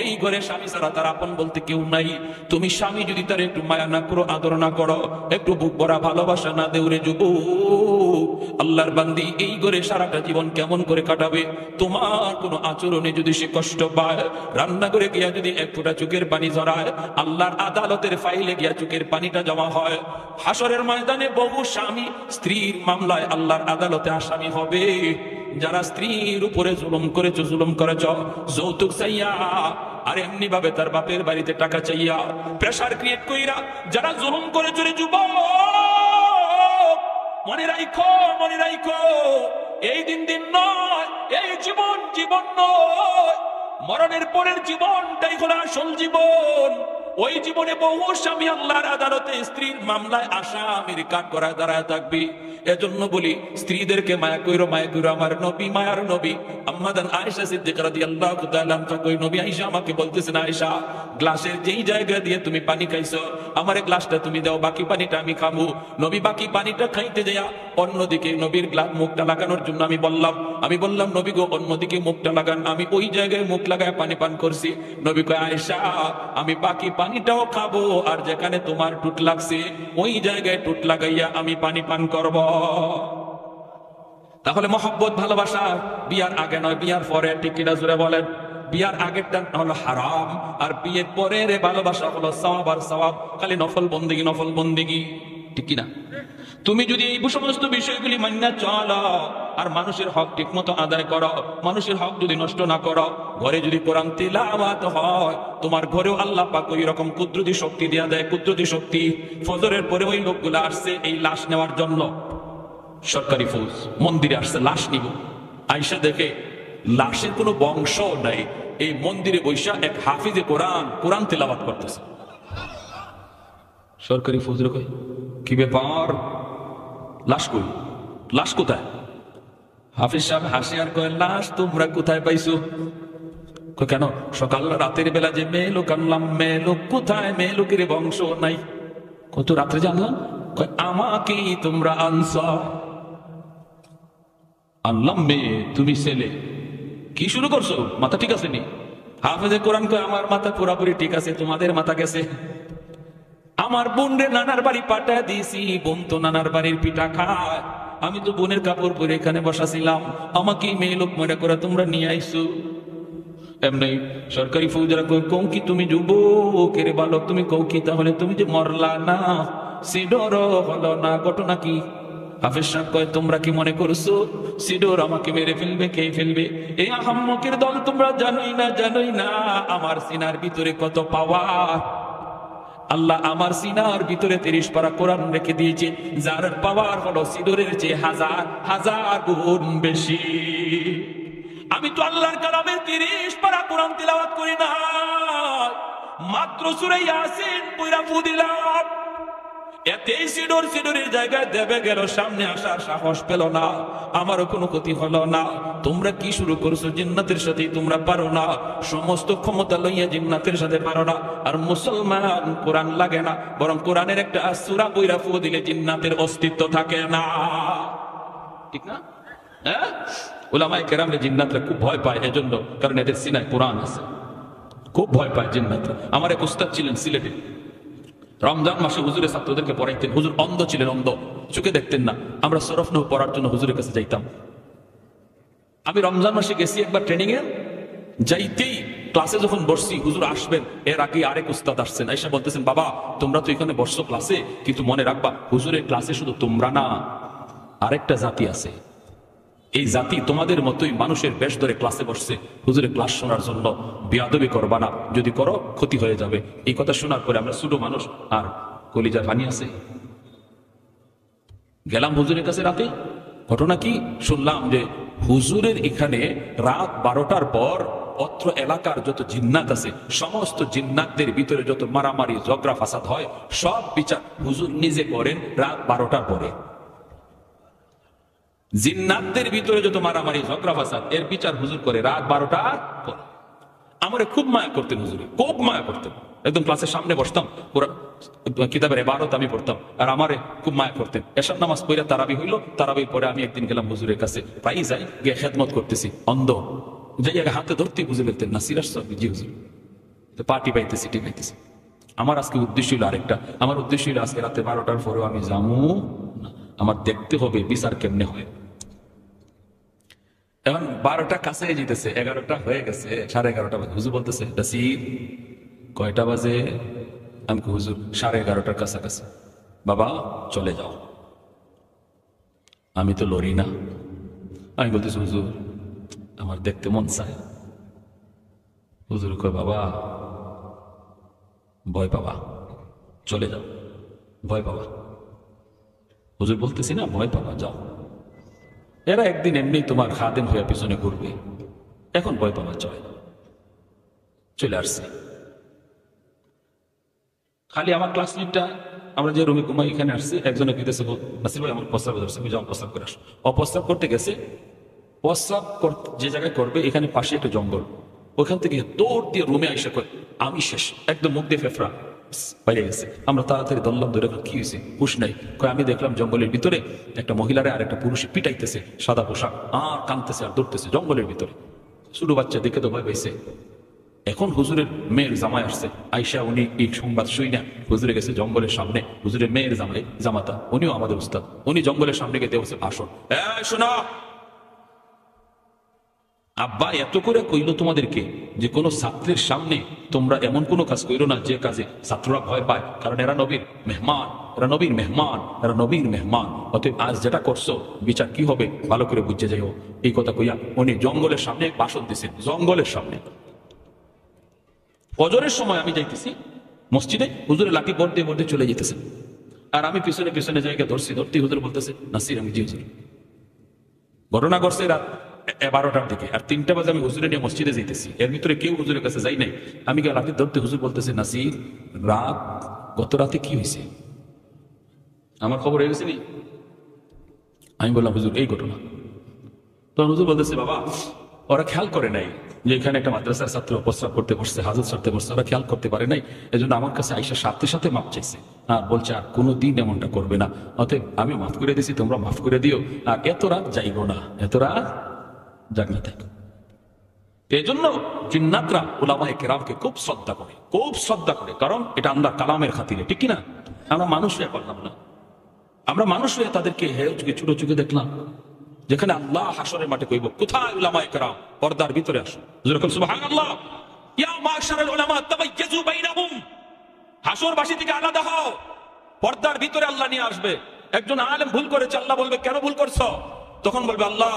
এই ঘরে স্বামী ছাড়া তার আপন বলতে কেউ নাই। তুমি স্বামী যদি তার একটু মায়া না করো, আদর না করো, একটু বুক ভরা ভালোবাসা না দেউরে যুবক, আল্লাহর বান্দি এই ঘরে সারাটা জীবন কেমন করে কাটাবে? তোমার কোনো আচরণে যদি সে কষ্ট পায়, রান্নাঘরে গিয়া যদি এক ফোঁটা চোখের পানি ঝরায়, আল্লাহর আদালতের ফাইলে গিয়া চোখের পানিটা জমা হয়। হাসরের ময়দানে বহু স্বামী স্ত্রীর মামলায় আল্লাহর আদালতে আসামি হবে। যারা স্ত্রীর উপরে জুলুম করেছ, জুলুম করেছ, যৌতুক চাইয়া আর এমনি ভাবে তার বাপের বাড়িতে টাকা চাইয়া, প্রেসার ক্রিয়েট কইরা যারা জুলুম করেছ রে যুবক, মনে রাখো, মনে রাখো, এই দিন দিন নয়, এই জীবন জীবন নয়, মরণের পরের জীবনটাই হলো আসল জীবন। ওই জীবনে বহু স্বামী আল্লাহর আদালতে স্ত্রীর মামলায় আসামির কাঠ করায় দাঁড়ায় থাকবে। এজন্য বলি স্ত্রীদেরকে মায়া কইরো, মায়া কইরো। আমার নবী মায়ার নবী আম্মাদান আয়েশা সিদ্দিকা রাদিয়াল্লাহু তাআলা আনহা কই নবী আয়েশা আমাকে বলতেছেন, আয়েশা গ্লাসের যেই জায়গা দিয়ে তুমি পানি খাইছো আমারে গ্লাসটা তুমি দাও, বাকি পানিটা আমি খাবো। নবী বাকি পানিটা খাইতে যায়া অন্যদিকে নবীর গ্লাস মুখটা লাগানোর জন্য আমি বললাম নবী গো অন্যদিকে মুখটা লাগান। আমি ওই জায়গায় মুখ লাগায় পানি পান করছি। নবী কয় আয়েশা আমি বাকি পানিটাও খাবো, আর যেখানে তোমার টুট লাগছে ওই জায়গায় টুট লাগাইয়া আমি পানি পান করব। তাহলে মহব্বত ভালোবাসা বিয়ার আগে নয়, বিয়ার পরে। ঠিক কিনা জোরে বলেন? বিয়ার আগেরটা হলো হারাম, আর বিয়ের পরের ভালোবাসা হলো সওয়াব আর সওয়াব, খালি নফল বন্দেগী নফল বন্দেগী। ঠিক কিনা? তুমি যদি এই সমস্ত বিষয়গুলি মান্য চলো আর মানুষের হক ঠিক মতো আদায় করো, মানুষের হক যদি নষ্ট না করো, ঘরে যদি কোরআন তিলাওয়াত হয় তোমার ঘরেও আল্লাহ পাক ওই রকম কুদরতি শক্তি দেয়া দেয়। কুদরতি শক্তি। ফজরের পরে ওই লোকগুলো আসছে এই লাশ নেওয়ার জন্য, সরকারি ফৌজ মন্দিরে আসছে লাশ নিব। আয়েশা দেখে লাশের কোনো বংশ নাই, এই মন্দিরে বৈশা এক হাফিজে কোরআন তিলাওয়াত করতেছে। সরকারি ফৌজরে কই কি ব্যাপার, লাশ কই, লাশ কোথায়? হাফিজ সাহেব হাসি আর কয় লাশ তোমরা কোথায় পাইছো? কেন সকাল রাতের বেলা যে মেয়ে লোক আনলাম, মেয়ে লোক কোথায়? মেয়ে লোকের বংশ নাই। কত রাত্রে জানলাম? আমাকেই তোমরা আনছ। আনলাম মেয়ে, তুমি ছেলে, কি শুরু করছো? মাথা ঠিক আছে নি? হাফেজে কোরআন কয় আমার মাথা পুরাপুরি ঠিক আছে, তোমাদের মাথা গেছে। আমার বোন রে নানার বাড়ি পাঠায় দিয়েছি, বোন তো নানার বাড়ির পিঠা খায়, আমি তো বোনের কাপড় পরে এখানে বসাছিলাম, আমাকে মেয়ে লোক মনে করে তোমরা নিয়ে আইসো। এমনি সরকারি ফৌজরা কৌ কি তুমি যুবকের বালক, তুমি কৌ কি তাহলে তুমি যে মরলা না, সিডর হলো না, ঘটনা কি? হাফেজ সাহেব কয় তোমরা কি মনে করছো সিডোর আমাকে মেরে ফেলবে, খেয়ে ফেলবে? এই আহাম্মকের দল, তোমরা জানোই না আমার সিনার ভিতরে কত পাওয়ার। আল্লাহ আমার সিনার ভিতরে 30 পারা কোরআন রেখে দিয়েছে, যার পাওয়ার হলো সিডোরের চেয়ে হাজার গুণ বেশি। আমি তো আল্লাহর কালামের 30 পারা কোরআন তিলাওয়াত করি না, মাত্র সূরা ইয়াসিন পড়া ফু দিলাম। এতেই সিডোরের জায়গায় দেবে গেল, সামনে আসার সাহস পেল না, আমারও কোনো ক্ষতি হলো না। তোমরা কি শুরু করছো? জিন্নাতের সাথে তোমরা পারো না, সমস্ত ক্ষমতা লইয়া জিন্নাতের সাথে পারো না। আর মুসলমান কোরআন লাগে না, বরং কোরআনের একটা সূরা পড়া ফু দিলে জিন্নাতের অস্তিত্ব থাকে না। ঠিক না? হ্যাঁ, উলামায়ে কেরামে জিন্নাতরা খুব ভয় পায়, এজন্য কারণ এদের সিনায় কোরআন আছে, খুব ভয় পায় জিন্নাতরা। আমার এক উস্তাদ ছিলেন সিলেটে, রমজান মাসে হুজুরের ছাত্রদেরকে পড়াইতেন। হুজুর অন্ধ ছিলেন, অন্ধ, চোখে দেখতেন না। আমরা সরফ নহ পড়ার জন্য হুজুরের কাছে যাইতাম। আমি রমজান মাসে গেছি একবার ট্রেনিং এ, যাইতেই ক্লাসে যখন বসছি, হুজুর আসবেন এর আগে আরেক উস্তাদ আসছেন, এসে বলতেছেন বাবা তোমরা তো এখানে বসছো ক্লাসে, কিন্তু মনে রাখবা হুজুরের ক্লাসে শুধু তোমরা না, আরেকটা জাতি আছে। এই জাতি তোমাদের মতোই মানুষের বেশ ধরে ক্লাসে বসছে হুজুরের ক্লাস শোনার জন্য, বিয়াদবি করবা না, যদি করো ক্ষতি হয়ে যাবে। এই কথা শোনার পরে আমরা ছোট মানুষ, আর কলিজা পানি আছে। গেলাম হুজুরের কাছে রাতে, ঘটনা কি শুনলাম যে হুজুরের এখানে রাত 12টার পর অত্র এলাকার যত জিন্নাত আছে, সমস্ত জিন্নাতদের ভিতরে যত মারামারি ঝগড়া ফাসাদ হয়, সব বিচার হুজুর নিজে করেন রাত 12টার পরে। জিন্নাতদের ভিতরে যত মারামারি ঝগড়া ফাসাদ, এর বিচার হুজুর করে রাত 12টার পর। আমারে খুব মায়া করতেন হুজুরে, খুব মায়া করতেন। একদম ক্লাসের সামনে বসতাম, কিতাবের ইবারত আমি পড়তাম, আর আমারে খুব মায়া করতেন। এশার নামাজ পড়া তারাবি হইলো, তারাবির পরে আমি একদিন গেলাম হুজুরের কাছে, প্রায় যাই গিয়ে খেদমত করতেছি, অন্ধ যাই হাতে ধরতে বুঝে ফেলতেন না, সিরাজ জি হুজুর পার্টি পাইতেছি, টি পাইতেছি। আমার আজকে উদ্দেশ্য হইল আরেকটা, আমার উদ্দেশ্য হইল আজকে রাতে 12টার পরেও আমি যাবো না, আমার দেখতে হবে বিচার কেমনে হয়। এখন 12টা কাছে যেতেছে, 11টা হয়ে গেছে, 11:30 বাজে। হুজুর বলতেছে নাসির কয়টা বাজে? আমি হুজুর 11:30টার কাছাকাছি। বাবা চলে যাও। আমি তো লড়ি না, আমি বলতেছি হুজুর আমার দেখতে মন চায়। হুজুর কয় বাবা ভয় পাবা, চলে যাও, ভয় পাবা। হুজুর বলতেছি না ভয় পাবা, যাও। এরা একদিন এমনি তোমার খাদেম হয়ে পিছনে ঘুরবে, এখন ভয় পাওয়া চলে আসছে। খালি আমার ক্লাসমেটটা, আমরা যে রুমে ঘুমাই এখানে আসছি, একজনের বিদেশে নাসির ভাই আমার প্রস্তাব ধরছে, আমি যেমন প্রস্তাব করে আসো, অপ্রস্তাব করতে গেছে, প্রস্তাব যে জায়গায় করবে এখানে পাশে একটা জঙ্গল, ওখান থেকে দৌড় দিয়ে রুমে আইসা করে আমি শেষ, একদম মুখ দিয়ে ফেফড়া বাইরে গেছে। আমরা তাড়াতাড়ি দৌড়লাম, ধরে কি হয়েছে, হুশ নাই। আমি দেখলাম জঙ্গলের ভিতরে একটা মহিলারে আর একটা পুরুষে পিটাইতেছে, সাদা পোশাক, আর কাঁদতেছে আর দৌড়তেছে জঙ্গলের ভিতরে। ছোট বাচ্চা দেখে তো ভয় পাইছে। এখন হুজুরের মেয়ের জামাই আসছে, আইসা উনি এই সংবাদ শুই না হুজুরে গেছে জঙ্গলের সামনে, হুজুরের মেয়ের জামাতা, উনিও আমাদের উস্তাদ, উনি জঙ্গলের সামনে গিয়ে দেওয়া ভাষণ, শোনা আব্বা এত করে কইল তোমাদেরকে যে কোনো ছাত্রের সামনে তোমরা এমন কোনো কাজ কইরো না যে কাজে ছাত্ররা ভয় পায়, কারণ এরা নবীর মেহমান, এরা নবীর মেহমান, এরা নবীর মেহমান। অতএব আজ যেটা করছো বিচার কি হবে ভালো করে বুঝে যাইও। এই কথা কইয়া উনি জঙ্গলের সামনে ভাষণ দিছেন, জঙ্গলের সামনে। ফজরের সময় আমি যাইতেছি মসজিদে, হুজুরে লাঠি বর্তে বর্তে চলে যেতেছেন, আর আমি পিছনে পিছনে জায়গা ধরতে হুজুর বলতেছে নাসির, আমি জি হুজুর। ঘটনা করছে রাত 12টার দিকে, আর 3টা বাজে আমি হুজুরে নিয়ে মসজিদে যাইতেছি, এর ভিতরে কেউ হুজুরের কাছে যাই নাই। আমি গিয়ে লাঠি ধরতে হুজুর বলতেছে নাসির, গত রাতে কি হয়েছে, আমার খবর হয়ে গেছে নি? আমি বললাম হুজুর এই ঘটনা। তখন হুজুর বলতেছে বাবা ওরা খেয়াল করে নাই যে এখানে একটা মাদ্রাসার ছাত্র প্রস্রাব করতে বসছে, হাজত সারতে বসছে, ওরা খেয়াল করতে পারে নাই, এজন্য আমার কাছে আইসার সাথে সাথে মাপ চাইছে, আর বলছে আর কোনোদিন এমনটা করবে না, অতএব আমি মাফ করে দিয়েছি, তোমরা মাফ করে দিও, আর এত রাত যাইব না, এত রাত জাগনা থাকো। এই জন্য জিন্নাতরা উলামায়ে কেরামকে খুব শ্রদ্ধা করে, খুব শ্রদ্ধা করে, কারণ এটা আল্লাহ কালামের খাতিরে, ঠিক কিনা? আমরা মানুষ হয়ে পারলাম না, আমরা মানুষ হয়ে তাদেরকে হেয় চোখে ছোট চোখে দেখলাম, যেখানে আল্লাহ হাসরের মাঠে কইব কোথায় উলামায়ে কেরাম, পর্দার ভিতরে আসো, যেরকম সুবহানাল্লাহ, ইয়া মাশারাল উলামা তামাইয়াজু বাইনাহুম, হাসরবাসী থেকে আলাদা হও, পর্দার ভিতরে আল্লাহ নিয়ে আসবে। একজন আলেম ভুল করেছে, আল্লাহ বলবে কেন ভুল করছো? তখন বলবে আল্লাহ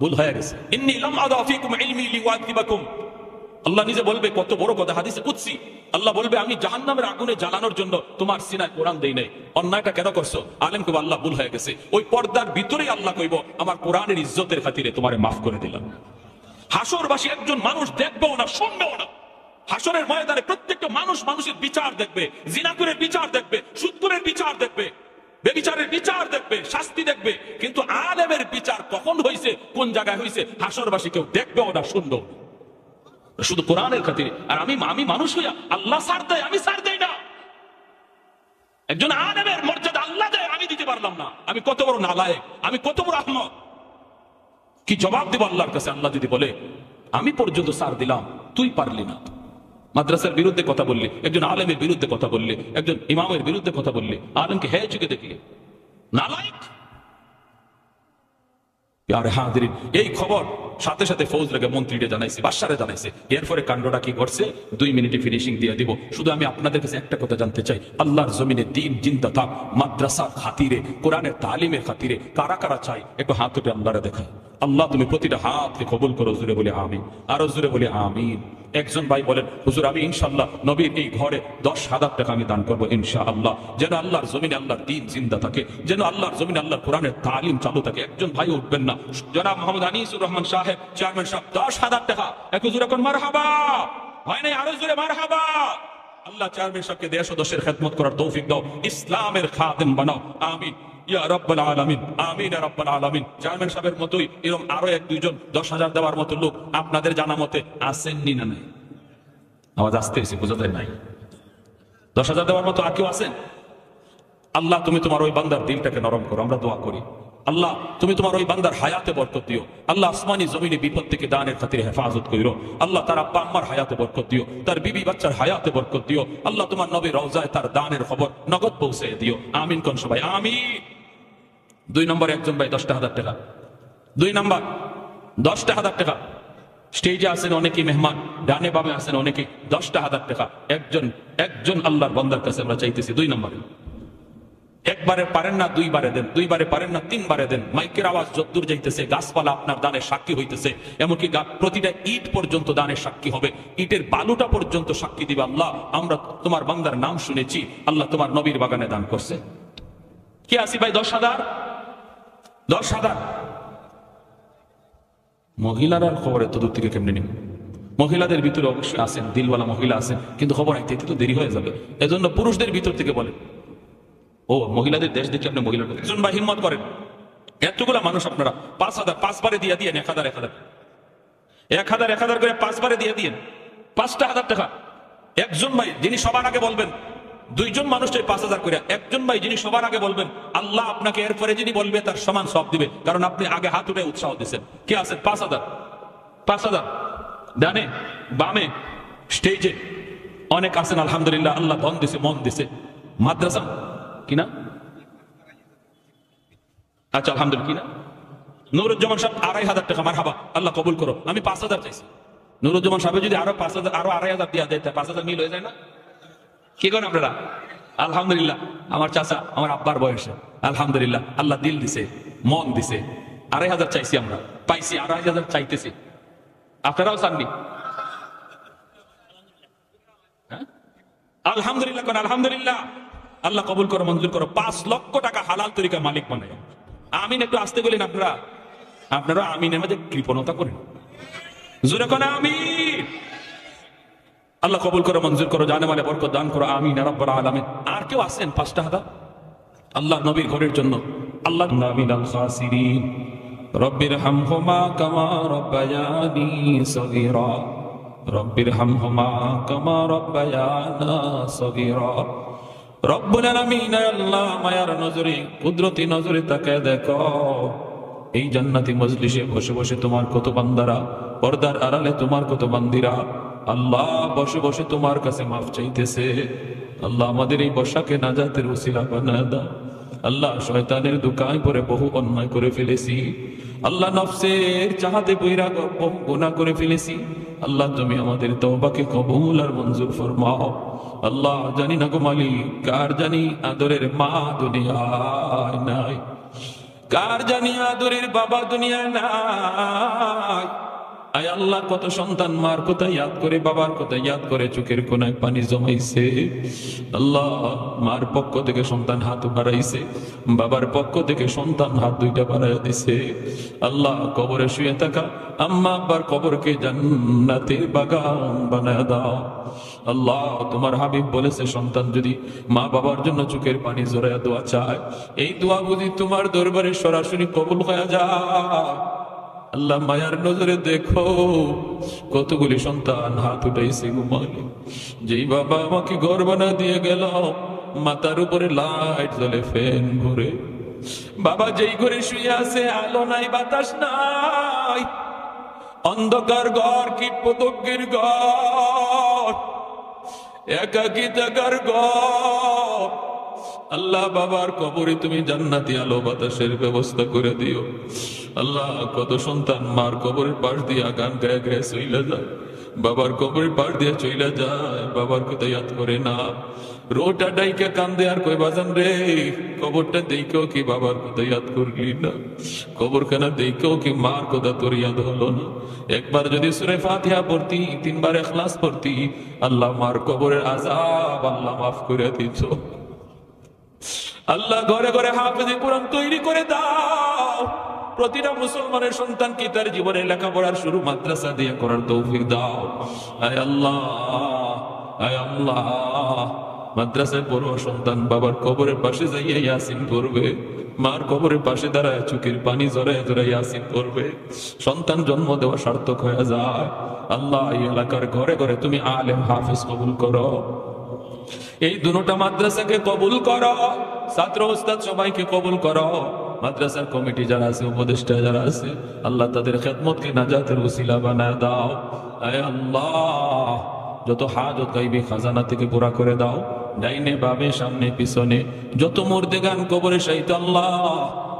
ভুল হয়ে গেছে, ইন্নী লাম আদা ফীকুম ইলমি লিওয়াযিবাকুম। আল্লাহ নিজে বলবে, কত বড় কথা, হাদিসে কুদসি, আল্লাহ বলবে আমি জাহান্নামের আগুনে জ্বালানোর জন্য তোমার সিনায় কোরআন দেই নাই, অন্যায়টা কেন করছো? আলেম কইব আল্লাহ ভুল হয়ে গেছে, ওই পর্দার ভিতরেই আল্লাহ কইব আমার কোরআনের ইজ্জতের খাতিরে তোমারে মাফ করে দিলাম। হাসরবাসী একজন মানুষ দেখবেও না, শুনবেও না, হাসরের ময়দানে প্রত্যেকটা মানুষ মানুষের বিচার দেখবে, জিনাকুরের বিচার দেখবে, সুদকুরের বিচার দেখবে, বেবিচারের বিচার দেখবে, শাস্তি দেখবে, কিন্তু আলেমের বিচার কখন হইছে, কোন জায়গায় হইছে, হাসরবাসী কেউ দেখবেও না, শুনবেও না, শুধু কোরআনের খাতিরে। আর আমি মানুষ হইয়া আল্লাহ ছাড় দেয়, আমি ছাড় দেই না। একজন আলেমের মর্যাদা আল্লাহ দেয়, আমি দিতে পারলাম না, আমি কত বড় নালায়েক, আমি কত বড় আহমক, কি জবাব দেব আল্লাহর কাছে? আল্লাহ যদি বলে আমি পর্যন্ত ছাড় দিলাম, তুই পারলি না, মাদ্রাসার বিরুদ্ধে কথা বললি, একজন আলেমের বিরুদ্ধে কথা বললি, একজন ইমামের বিরুদ্ধে কথা বললি, আলেমকে হ্যাঁ চুকে দেখলি, নালায়েক। এই খবর সাথে সাথে ফৌজ লেগে মন্ত্রীকে জানাইছে, বাদশারে জানাইছে, এরপরে কাণ্ডটা কি করছে 2 মিনিটে ফিনিশিং দিয়ে দিব। শুধু আমি আপনাদের কাছে একটা কথা জানতে চাই, আল্লাহর জমিনে দিন জিন্দা থাক, মাদ্রাসার খাতিরে, কোরআনের তালিমের খাতিরে কারা কারা চাই একটু হাত উঠে আল্লাহরে দেখায়। আল্লাহ তুমি প্রতিটা হাতকে কবুল করো, জোরে বলে আমিন, আরো জোরে বলে আমিন। একজন ভাই বলেন হুজুর আমি ইনশাআল্লাহ নবীর এই ঘরে 10,000 টাকা আমি দান করবো ইনশাআল্লাহ, যেন আল্লাহর জমিনে আল্লাহর দ্বীন জিন্দা থাকে, যেন আল্লাহর জমিনে আল্লাহর কোরআনের তালিম চালু থাকে। একজন ভাই উঠবেন না? জনাব মোহাম্মদ আনিসুর রহমান সাহেব, চেয়ারম্যান সাহেব, 10,000 টাকা। এক হুজুর এখন মারহাবা হয় নাই, আরো জোরে মারহাবা। আল্লাহ চেয়ারম্যান সাহেবকে দেশ ও দেশের খেদমত করার তৌফিক দাও, ইসলামের খাদেম বানাও, আমিন ইয়া রাব্বাল আলামিন, আমিন ইয়া রাব্বাল আলামিন। চেয়ারম্যান সাহেবের মতোই এরকম আরো 1-2 জন 10,000 দেওয়ার মতো লোক আপনাদের জানা মতে আসেননি না? নাই, আওয়াজ আসতে এসে বোঝা যায় নাই? 10,000 দেওয়ার মতো আর কেউ আছেন? আল্লাহ তুমি তোমার ওই বান্দার দিলটাকে নরম করো, আমরা দোয়া করি। আল্লাহ তুমি তোমার ওই বান্দার হায়াতে বরকত দিও। আল্লাহ আসমানি জমিনে বিপদ থেকে দানের খাতিরে হেফাজত কইরো। আল্লাহ তার আব্বা আম্মার হায়াতে বরকত দিও, তার বিবি বাচ্চার হায়াতে বরকত দিও। আল্লাহ তোমার নবী রওজায় তার দানের খবর নগদ পৌঁছে দিও, আমিন কোন সবাই আমিন। 2 নম্বরে একজন ভাই 10,000 টাকা, 2 নম্বর 10,000 টাকা। স্টেজে আছেন অনেকেই মেহমান, ডানে বামে আছেন অনেকে, 10,000 টাকা একজন আল্লাহর বান্দার কাছে আমরা চাইতেছি। 2 নম্বরে একবারে পারেন না 2 বারে দেন, 2 বারে পারেন না 3 বারে দেন। মাইকের আওয়াজ যদ্দূর যাইতেছে, গাছপালা আপনার দানের সাক্ষী হইতেছে, এমনকি প্রতিটা ইট পর্যন্ত দানের সাক্ষী হবে, ইটের বালুটা পর্যন্ত সাক্ষী দিবে, আল্লাহ আমরা তোমার বান্দার নাম শুনেছি, আল্লাহ তোমার নবীর বাগানে দান করছে। কে আসি ভাই? 10,000 10,000 মহিলার খবরে তো দূর থেকে কেমনে নিব? মহিলাদের ভিতরে অবশ্যই আছেন, দিলওয়ালা মহিলা আছেন, কিন্তু খবর আইতে তো দেরি হয়ে যাবে। এজন্য পুরুষদের ভিতর থেকে বলেন, ও মহিলাদের দেশ দেখে আপনি মহিলা একজন ভাই হিম্মত করেন, এতগুলা মানুষ আপনারা 5,000 5বারে দিয়ে দিয়েন, 1,000 1,000 করে 5বারে দিয়ে দিয়েন, 5,000 টাকা। একজন ভাই যিনি সবার আগে বলবেন, 2জন মানুষের 5,000 করে, একজন ভাই যিনি সবার আগে বলবেন, আল্লাহ আপনাকে এরপরে যিনি বলবে তার সমান সব দিবে, কারণ আপনি আগে হাত উঠে উৎসাহ দিচ্ছেন। কে আছেন? 5,000 ডানে বামে স্টেজে অনেক আছেন আলহামদুলিল্লাহ। আল্লাহ ধন দিছে, মন দিছে। মাদ্রাসা কিনা? আচ্ছা আলহামদুলিল্লাহ। কিনা নুরুজ্জামান সাহেব 2,500 টাকা, মারহাবা, আল্লাহ কবুল করো। আমি 5,000 চাইছি। নুরুজ্জামান সাহেব যদি আরো 5,000 আরো 2,500 দিয়া দেয়, 5,000 মিল হয়ে যায় না? কি করেন আপনারা? আলহামদুলিল্লাহ। আমার চাচা আমার আব্বার বয়সে আলহামদুলিল্লাহ আল্লাহ দিল দিছে, মন দিছে। 2,500 চাইছি, আমরা পাইছি। 2,500 চাইতেছি, আপনারাও চাননি? আলহামদুলিল্লাহ কোন আলহামদুলিল্লাহ। আল্লাহ কবুল করো, মঞ্জুর করো। 5 লক্ষ টাকা হালাল তরিকা মালিক বানায়। আমিন একটু আসতে বলেন আপনারা। আপনারা আমিনের মধ্যে কৃপণতা করেন, জোরে কোন আমিন। আল্লাহ কবুল করো, মঞ্জুর করো, জানে মালে বরকত দান করো, আমিন ইয়া রাব্বাল আলামিন। আর কেউ আছেন 5টা হাত? আল্লাহ নবীর ঘরের জন্য। আল্লাহ মিনাল খাসিরিন রব্বির হামহুমা কামা রাব্বায়ানি সগীরা, রব্বির হামহুমা কামা রাব্বায়ানা সগীরা। রব্বুল আলামিন আল্লাহ মায়ার নজরে, কুদরতি নজরে তাকায় দেখো, এই জান্নাতি মজলিসে বসে বসে তোমার কত বান্দারা, পর্দার আড়ালে তোমার কত বান্দিরা আল্লাহ বসে বসে তোমার কাছে মাফ চাইতেছে। আল্লাহ আমাদের এই বসাকে নাজাতের উসিলা বানায় দাও। আল্লাহ শয়তানের দুকায় পরে বহু অন্যায় করে ফেলেছি। আল্লাহ নফসের চাহাতে বৈরা বহু গুনাহ করে ফেলেছি। আল্লাহ তুমি আমাদের তওবাকে কবুল আর মঞ্জুর ফরমাও। আল্লাহ জানি না গো মালিক, কার জানি আদরের মা দুনিয়ায় নাই, কার জানি আদরের বাবা দুনিয়ায় নাই। আয় আল্লাহ কত সন্তান মার কথা ইয়াদ করে, বাবার কথা ইয়াদ করে চোখের কোনায় পানি জমাইছে। আল্লাহ মার পক্ষ থেকে সন্তান হাত বাড়াইছে, বাবার পক্ষ থেকে সন্তান হাত 2টা বাড়াই দিছে। আল্লাহ কবরে শুয়ে থাকা আম্মা আব্বার কবরকে জান্নাতের বাগান বানায় দাও। আল্লাহ তোমার হাবিব বলেছে, সন্তান যদি মা বাবার জন্য চোখের পানি জড়াইয়া দোয়া চায়, এই দোয়া বুঝি তোমার দরবারে সরাসরি কবুল হয়ে যায়। আল্লাহ মায়ার নজরে দেখো, কতগুলি সন্তান হাত উঠাইছে ঘুমালে। যেই বাবা আমাকে ঘর বানা দিয়ে গেল, মাথার উপরে লাইট জ্বলে, ফ্যান ঘুরে, বাবা যেই ঘরে শুয়ে আছে আলো নাই, বাতাস নাই, অন্ধকার ঘর, কীট পতঙ্গের ঘর, একাকী জায়গার ঘর। আল্লাহ বাবার কবরে তুমি জান্নাতি আলো বাতাসের ব্যবস্থা করে দিও। আল্লাহ কত সন্তান মার কবরের পাশ দিয়ে গান গায়ে গায়ে চইলা যায়, বাবার কবরের পাশ দিয়ে চইলা যায়, বাবার কথা ইয়াদ করে না। রোটা ডাইকে কান্দে আর কই বাজান রে, কবরটা দেখেও কি বাবার কথা ইয়াদ করলি না, কবরখানা দেখেও কি মার কথা তোর ইয়াদ হলো না। একবার যদি সূরা ফাতিহা পড়তি, 3বার ইখলাস পড়তি, আল্লাহ মার কবরের আযাব আল্লাহ মাফ করে দিত। আল্লাহ ঘরে ঘরে হাফেজে কোরআন তৈরি করে দাও। প্রতিটা মুসলমানের সন্তানকে তার জীবনে লেখাপড়ার শুরু মাদ্রাসা দিয়ে করার তৌফিক দাও। আয় আল্লাহ, আয় আল্লাহ, মাদ্রাসায় পড়ুয়া সন্তান বাবার কবরের পাশে যাইয়া ইয়াসিন পড়বে, মার কবরের পাশে দাঁড়ায় চোখের পানি জড়ায় জড়ায় ইয়াসিন পড়বে, সন্তান জন্ম দেওয়া সার্থক হয়ে যায়। আল্লাহ এই এলাকার ঘরে ঘরে তুমি আলেম হাফেজ কবুল করো, এই দুটো মাদ্রাসাকে কবুল করো, ছাত্র ওস্তাদ সবাইকে কবুল করো। মাদ্রাসার কমিটি যারা আছে, উপদেষ্টা যারা আছে, আল্লাহ তাদের খেদমতকে নাজাতের উসিলা বানায় দাও। আয় আল্লাহ যত হাজত গাইবে খাজানা থেকে পুরা করে দাও। ডাইনে বামে সামনে পিছনে যত মুর্দেগান কবরে শাহিদ, আল্লাহ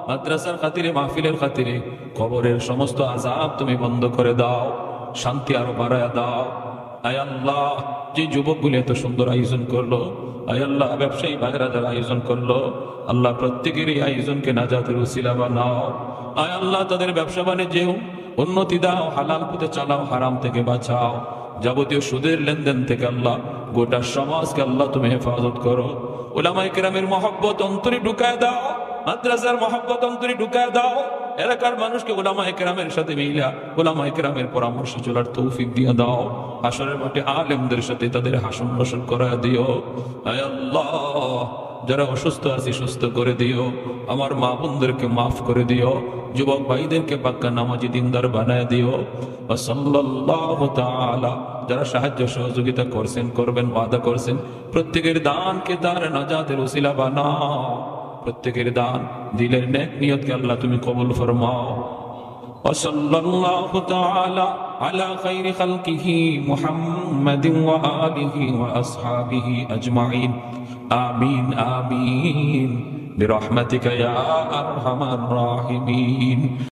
মাদ্রাসার খাতিরে মাহফিলের খাতিরে কবরের সমস্ত আযাব তুমি বন্ধ করে দাও, শান্তি আরো বাড়ায় দাও। আয় আল্লাহ যে যুবকগুলি এত সুন্দর আয়োজন করলো, আয় আল্লাহ ব্যবসায়ী ভাইরা যারা আয়োজন করলো, আল্লাহ প্রত্যেকের এই আয়োজনকে নাজাতের উসিলা বানাও। আয় আল্লাহ তাদের ব্যবসা বাণিজ্যে উন্নতি দাও, হালাল পথে চালাও, হারাম থেকে বাঁচাও, যাবতীয় সুদের লেনদেন থেকে আল্লাহ গোটা সমাজকে আল্লাহ তুমি হেফাজত করো। উলামায়ে কেরামের মহব্বত অন্তরে ঢুকায় দাও, মাদ্রাসার মহব্বত অন্তরে ঢুকায় দাও, এলাকার মানুষকে উলামায়ে কেরামের সাথে মিলা উলামায়ে কেরামের পরামর্শ চলার তৌফিক দিয়ে দাও। হাসরের মাঠে আলেমদের সাথে তাদের হাসন রসন করায় দিও। আয় আল্লাহ, যারা অসুস্থ আছে সুস্থ করে দিও, আমার মা বোনদেরকে মাফ করে দিও, যুবক ভাইদেরকে পাক্কা নামাজি দিনদার বানায় দিও। সাল্লাল্লাহু তাআলা যারা সাহায্য সহযোগিতা করছেন, করবেন, ওয়াদা করছেন, প্রত্যেকের দানকে তার নাজাতের উসিলা বানাও। প্রত্যেকের দান দিলের নেক নিয়তকে আল্লাহ তুমি কবুল ফরমাও। ওয়াসাল্লাল্লাহু তাআলা আলা খাইরি খালকিহি মুহাম্মাদিন ওয়া আলিহি ওয়া আসহাবিহি আজমাইন। আমিন আমিন বিরহমাতিকা ইয়া আরহামার রাহিমিন।